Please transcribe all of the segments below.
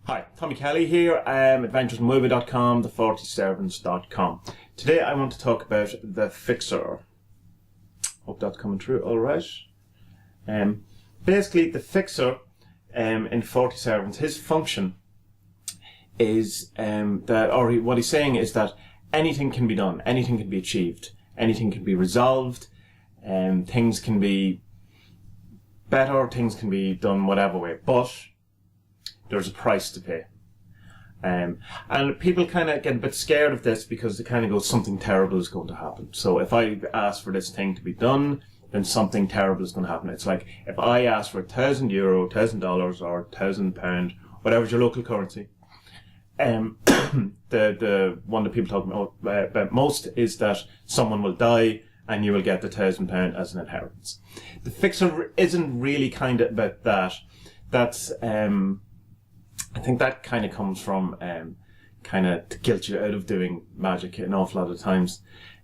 Hi, Tommy Kelly here, adventuresinmovie.com, the40servants.com. Today I want to talk about The Fixer. Hope that's coming through alright. Basically, The Fixer in 40 Servants, his function is what he's saying is that anything can be done, anything can be achieved, anything can be resolved, things can be better, things can be done whatever way, but there's a price to pay. And people kind of get a bit scared of this because they kind of go, something terrible is going to happen. So if I ask for this thing to be done, then something terrible is going to happen. It's like if I ask for €1,000, $1,000 or £1,000, whatever's your local currency, the one that people talk about most is that someone will die and you will get the £1,000 as an inheritance. The Fixer isn't really kind of about that. That's I think that kind of comes from kind of to guilt you out of doing magic an awful lot of times.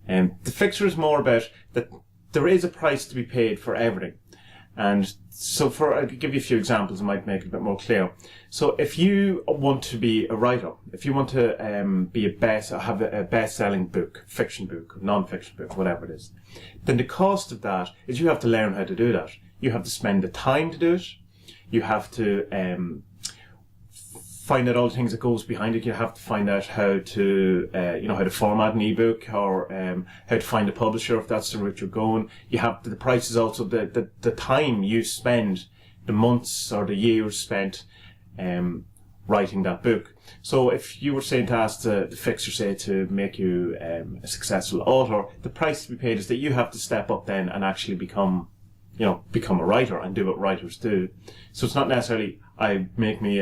The Fixer is more about that there is a price to be paid for everything. And so I'll give you a few examples that might make it a bit more clear. So if you want to be a writer, if you want to have a best-selling book, fiction book, non-fiction book, whatever it is, then the cost of that is you have to learn how to do that. You have to spend the time to do it. You have to find out all the things that goes behind it. You have to find out how to, how to format an ebook, or how to find a publisher if that's the route you're going. You have the price is also the time you spend, the months or the years spent writing that book. So if you were saying to ask the Fixer, say, to make you a successful author, the price to be paid is that you have to step up then and actually become a writer and do what writers do. So it's not necessarily make me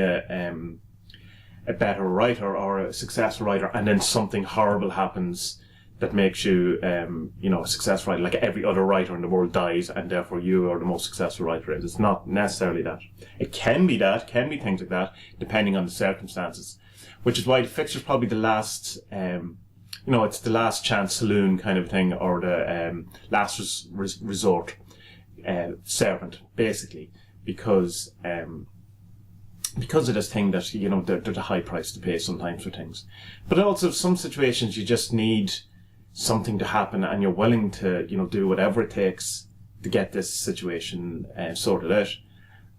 a better writer or a successful writer, and then something horrible happens that makes you, a successful writer, like every other writer in the world dies, and therefore you are the most successful writer. It's not necessarily that. It can be that, can be things like that, depending on the circumstances. Which is why The Fixer is probably the last, it's the last chance saloon kind of thing, or the last resort servant, basically, because of this thing that, there's a high price to pay sometimes for things. But also some situations you just need something to happen and you're willing to, do whatever it takes to get this situation sorted out.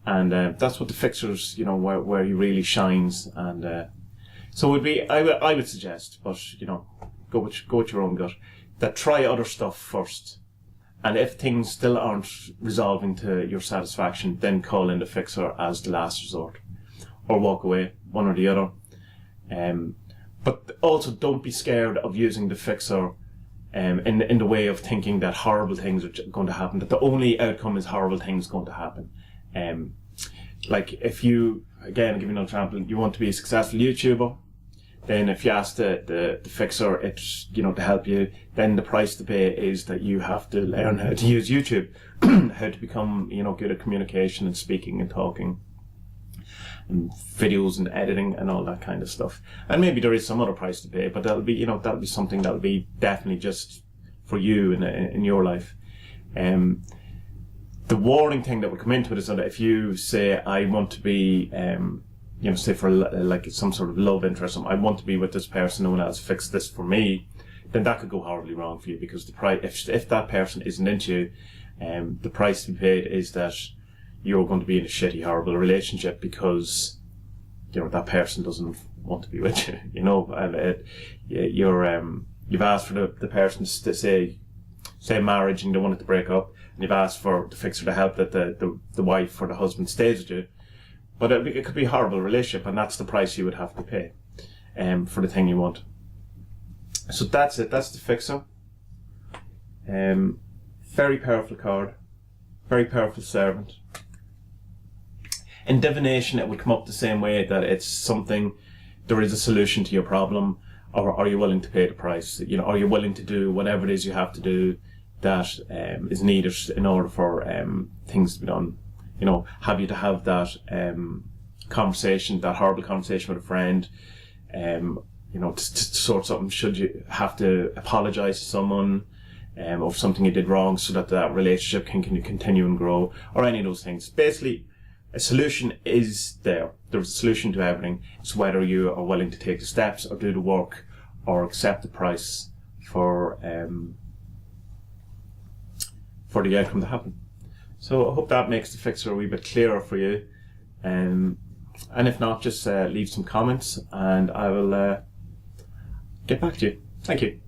And that's what The Fixer's, where he really shines. And so I would suggest, but, go with your own gut, that try other stuff first. And if things still aren't resolving to your satisfaction, then call in The Fixer as the last resort. Or walk away, one or the other. But also don't be scared of using The Fixer in the way of thinking that horrible things are going to happen, that the only outcome is horrible things going to happen. Like if you, again, I'll give you another example, you want to be a successful YouTuber, then if you ask the Fixer to help you, then the price to pay is that you have to learn how to use YouTube, how to become, good at communication and speaking and talking, and videos and editing and all that kind of stuff. And maybe there is some other price to pay, but that'll be something that'll be definitely just for you in your life. The warning thing that will come into it is that if you say, I want to be, say for like some sort of love interest, I want to be with this person, no one else fix this for me, then that could go horribly wrong for you, because the price, if that person isn't into you, the price to be paid is that you're going to be in a shitty, horrible relationship because, that person doesn't want to be with you, and you've asked for the person to say marriage and they wanted to break up, and you've asked for The Fixer to help that the wife or the husband stays with you. But it could be a horrible relationship, and that's the price you would have to pay for the thing you want. So that's it. That's The Fixer. Very powerful card. Very powerful servant. In divination, it would come up the same way, that it's something, there is a solution to your problem, or are you willing to pay the price? Are you willing to do whatever it is you have to do that is needed in order for things to be done? Have you to have that conversation, that horrible conversation with a friend, to sort something? Should you have to apologize to someone or something you did wrong so that relationship can continue and grow, or any of those things? Basically, a solution is there. There's a solution to everything. It's whether you are willing to take the steps or do the work or accept the price for the outcome to happen. So I hope that makes the fixer a wee bit clearer for you. And if not, just leave some comments and I will get back to you. Thank you.